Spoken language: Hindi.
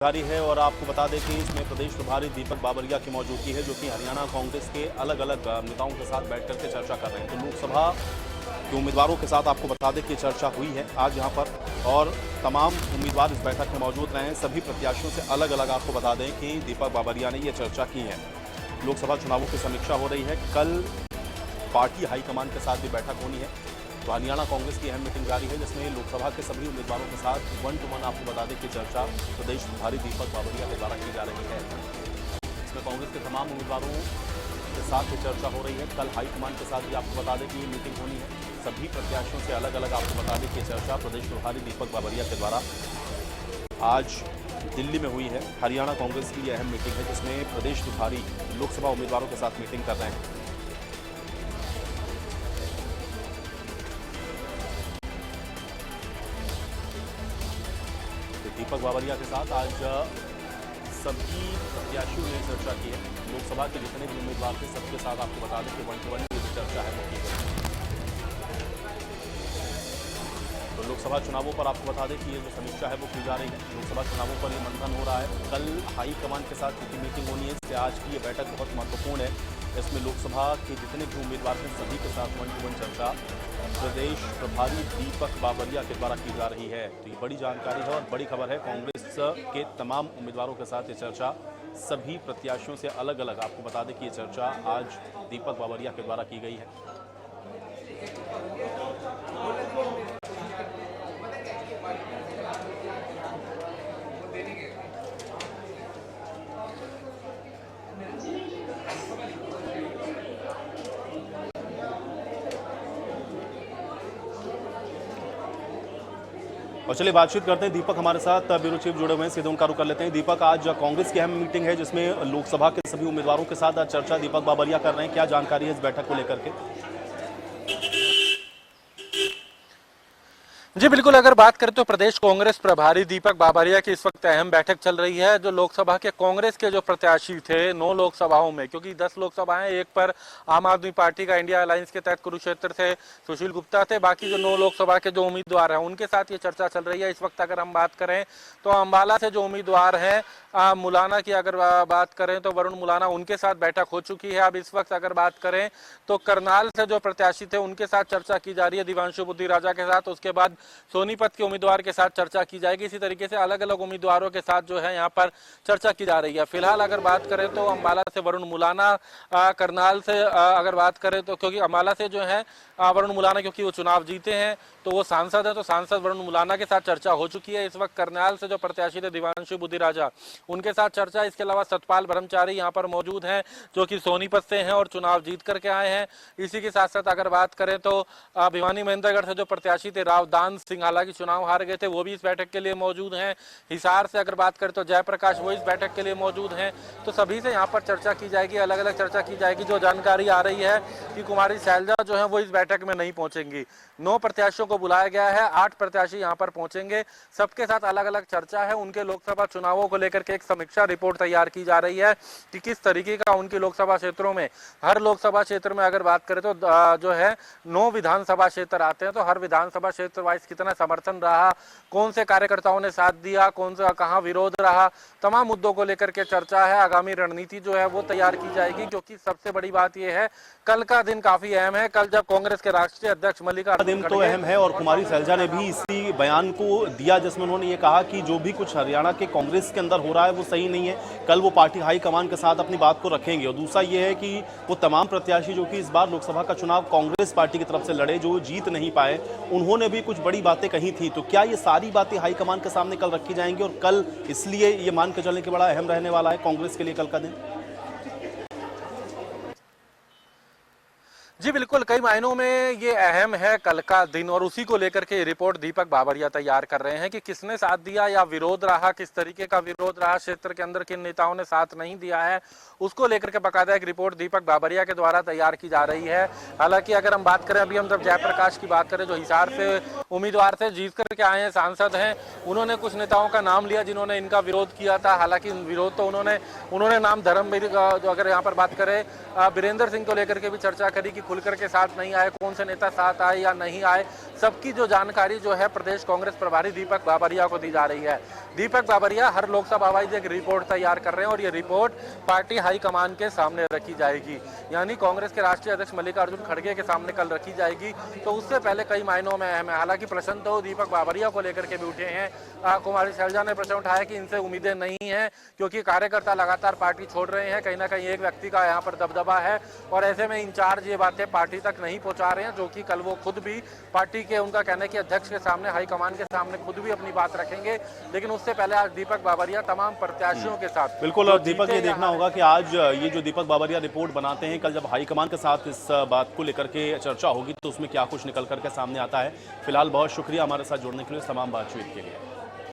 जारी है और आपको बता दें कि इसमें प्रदेश प्रभारी दीपक बाबरिया की मौजूदगी है, जो कि हरियाणा कांग्रेस के अलग अलग नेताओं के साथ बैठ करके चर्चा कर रहे हैं। तो लोकसभा के उम्मीदवारों के साथ आपको बता दें कि चर्चा हुई है आज यहाँ पर, और तमाम उम्मीदवार इस बैठक में मौजूद रहे हैं। सभी प्रत्याशियों से अलग अलग आपको बता दें कि दीपक बाबरिया ने ये चर्चा की है। लोकसभा चुनावों की समीक्षा हो रही है। कल पार्टी हाईकमान के साथ भी बैठक होनी है। तो हरियाणा कांग्रेस की अहम मीटिंग जारी है, जिसमें लोकसभा के सभी उम्मीदवारों के साथ 1 to 1 आपको बता दें कि चर्चा प्रदेश प्रभारी दीपक बाबरिया के द्वारा की जा रही है। इसमें कांग्रेस के तमाम उम्मीदवारों के साथ ये चर्चा हो रही है। कल हाईकमान के साथ भी आपको बता दें कि ये मीटिंग होनी है। सभी प्रत्याशियों से अलग अलग आपको बता दें कि चर्चा प्रदेश प्रभारी दीपक बाबरिया के द्वारा आज दिल्ली में हुई है। हरियाणा कांग्रेस की यह अहम मीटिंग है, जिसमें प्रदेश प्रभारी लोकसभा उम्मीदवारों के साथ मीटिंग कर रहे हैं। दीपक बाबरिया के साथ आज सभी प्रत्याशियों ने चर्चा की है। लोकसभा के जितने भी उम्मीदवार थे सबके साथ आपको बता दें कि 1 to 1 की चर्चा है वो की गई। तो लोकसभा चुनावों पर आपको बता दें कि ये जो समीक्षा है वो की जा रही है। लोकसभा चुनावों पर ये मंथन हो रहा है। कल हाईकमान के साथ की मीटिंग होनी है, इससे आज की ये बैठक बहुत महत्वपूर्ण है। इसमें लोकसभा के जितने भी उम्मीदवार हैं सभी के साथ 1 to 1 चर्चा प्रदेश प्रभारी दीपक बाबरिया के द्वारा की जा रही है। तो ये बड़ी जानकारी है और बड़ी खबर है। कांग्रेस के तमाम उम्मीदवारों के साथ ये चर्चा सभी प्रत्याशियों से अलग अलग आपको बता दें कि ये चर्चा आज दीपक बाबरिया के द्वारा की गई है। और चलिए बातचीत करते हैं। दीपक हमारे साथ ब्यूरो चीफ जुड़े हुए हैं, सीधे उनका रुख कर लेते हैं। दीपक, आज कांग्रेस की अहम मीटिंग है, जिसमें लोकसभा के सभी उम्मीदवारों के साथ चर्चा दीपक बाबरिया कर रहे हैं। क्या जानकारी है इस बैठक को लेकर के? जी बिल्कुल, अगर बात करें तो प्रदेश कांग्रेस प्रभारी दीपक बाबरिया की इस वक्त अहम बैठक चल रही है। जो लोकसभा के कांग्रेस के जो प्रत्याशी थे 9 लोकसभाओं में, क्योंकि 10 लोकसभाएं, एक पर आम आदमी पार्टी का इंडिया अलायंस के तहत कुरुक्षेत्र से सुशील गुप्ता थे, बाकी जो 9 लोकसभा के जो उम्मीदवार हैं उनके साथ ये चर्चा चल रही है। इस वक्त अगर हम बात करें तो अम्बाला से जो उम्मीदवार हैं मुलाना की अगर बात करें तो वरुण मुलाना, उनके साथ बैठक हो चुकी है। अब इस वक्त अगर बात करें तो करनाल से जो प्रत्याशी थे उनके साथ चर्चा की जा रही है दिव्यांशु बुद्धि राजा के साथ। उसके बाद सोनीपत के उम्मीदवार के साथ चर्चा की जाएगी। इसी तरीके से अलग अलग उम्मीदवारों के साथ जो है यहाँ पर चर्चा की जा रही है। फिलहाल अगर बात करें तो अम्बाला से वरुण मुलाना, करनाल से अगर बात करें तो क्योंकि अम्बाला से जो है वरुण मुलाना क्योंकि वो चुनाव जीते हैं तो वो सांसद है, तो सांसद वरुण मुलाना के साथ चर्चा हो चुकी है। इस वक्त करनाल से जो प्रत्याशी थे दिव्यांशु बुद्धि राजा, उनके साथ चर्चा। इसके अलावा सतपाल ब्रह्मचारी यहाँ पर मौजूद हैं, जो कि सोनीपत से हैं और चुनाव जीत करके आए हैं। इसी के साथ साथ अगर बात करें तो भिवानी महेंद्रगढ़ से जो प्रत्याशी थे रावदान सिंह, हालांकि चुनाव हार गए थे, वो भी इस बैठक के लिए मौजूद हैं। हिसार से अगर बात करें तो जयप्रकाश, वो इस बैठक के लिए मौजूद हैं। तो सभी से यहाँ पर चर्चा की जाएगी, अलग अलग चर्चा की जाएगी। जो जानकारी आ रही है कि कुमारी शैलजा जो है वो इस बैठक में नहीं पहुंचेंगी। 9 प्रत्याशियों को बुलाया गया है, 8 प्रत्याशी यहाँ पर पहुंचेंगे। सबके साथ अलग अलग चर्चा है। उनके लोकसभा चुनावों को लेकर के एक समीक्षा रिपोर्ट तैयार की जा रही है कि किस तरीके का उनके लोकसभा क्षेत्रों में, हर लोकसभा क्षेत्र में अगर बात करें तो जो है 9 विधानसभा क्षेत्र आते हैं, तो हर विधानसभा क्षेत्र वाइज कितना समर्थन रहा, कौन से कार्यकर्ताओं ने साथ दिया, कौन सा कहां विरोध रहा, तमाम मुद्दों को लेकर के चर्चा है। आगामी रणनीति जो है वो तैयार की जाएगी, क्योंकि सबसे बड़ी बात यह है कल का दिन काफी अहम है। कल जब कांग्रेस के राष्ट्रीय अध्यक्ष मल्लिकार्जुन दिन तो अहम है और कुमारी शैलजा ने भी इसी बयान को दिया, जिसमें उन्होंने ये कहा कि जो भी कुछ हरियाणा के कांग्रेस के अंदर हो रहा है वो सही नहीं है। कल वो पार्टी हाईकमान के साथ अपनी बात को रखेंगे। और दूसरा ये है कि वो तमाम प्रत्याशी जो कि इस बार लोकसभा का चुनाव कांग्रेस पार्टी की तरफ से लड़े, जो जीत नहीं पाए, उन्होंने भी कुछ बड़ी बातें कही थी। तो क्या ये सारी बातें हाईकमान के सामने कल रखी जाएंगी? और कल इसलिए ये मान के चलने के बड़ा अहम रहने वाला है कांग्रेस के लिए कल का दिन। जी बिल्कुल, कई मायनों में ये अहम है कल का दिन, और उसी को लेकर के रिपोर्ट दीपक बाबरिया तैयार कर रहे हैं कि किसने साथ दिया या विरोध रहा, किस तरीके का विरोध रहा, क्षेत्र के अंदर किन नेताओं ने साथ नहीं दिया है, उसको लेकर के बाकायदा एक रिपोर्ट दीपक बाबरिया के द्वारा तैयार की जा रही है। हालांकि अगर हम बात करें, अभी हम जब जयप्रकाश की बात करें जो हिसार से उम्मीदवार थे, जीत करके आए हैं, सांसद हैं, उन्होंने कुछ नेताओं का नाम लिया जिन्होंने इनका विरोध किया था। हालांकि विरोध तो उन्होंने नाम धर्मवीर, जो अगर यहाँ पर बात करें वीरेंद्र सिंह को लेकर के भी चर्चा करी कि खुलकर के साथ नहीं आए, कौन से नेता साथ आए या नहीं आए, सबकी जो जानकारी जो है प्रदेश कांग्रेस प्रभारी दीपक बाबरिया को दी जा रही है। दीपक बाबरिया हर लोकसभा वाइज एक रिपोर्ट तैयार कर रहे हैं और ये रिपोर्ट पार्टी हाईकमान के सामने रखी जाएगी, यानी कांग्रेस के राष्ट्रीय अध्यक्ष मल्लिकार्जुन खड़गे के सामने कल रखी जाएगी। तो उससे पहले कई मायनों में अहम है। हालांकि प्रश्न तो दीपक बाबरिया को लेकर के भी उठे हैं। कुमारी शैलजा ने प्रश्न उठाया कि इनसे उम्मीदें नहीं है क्योंकि कार्यकर्ता लगातार पार्टी छोड़ रहे हैं, कहीं ना कहीं एक व्यक्ति का यहाँ पर दबदबा है और ऐसे में इंचार्ज ये बातें पार्टी तक नहीं पहुंचा रहे हैं, जो कि कल वो खुद भी पार्टी के, उनका कहना है कि अध्यक्ष के सामने, हाईकमान के सामने खुद भी अपनी बात रखेंगे। लेकिन उससे पहले आज दीपक बाबरिया तमाम प्रत्याशियों के साथ बिल्कुल, और दीपक ये देखना होगा कि आज ये जो दीपक बाबरिया रिपोर्ट बनाते हैं, कल जब हाईकमान के साथ इस बात को लेकर के चर्चा होगी तो उसमें क्या कुछ निकल करके सामने आता है। फिलहाल बहुत शुक्रिया हमारे साथ जुड़ने के लिए, तमाम बातचीत के लिए।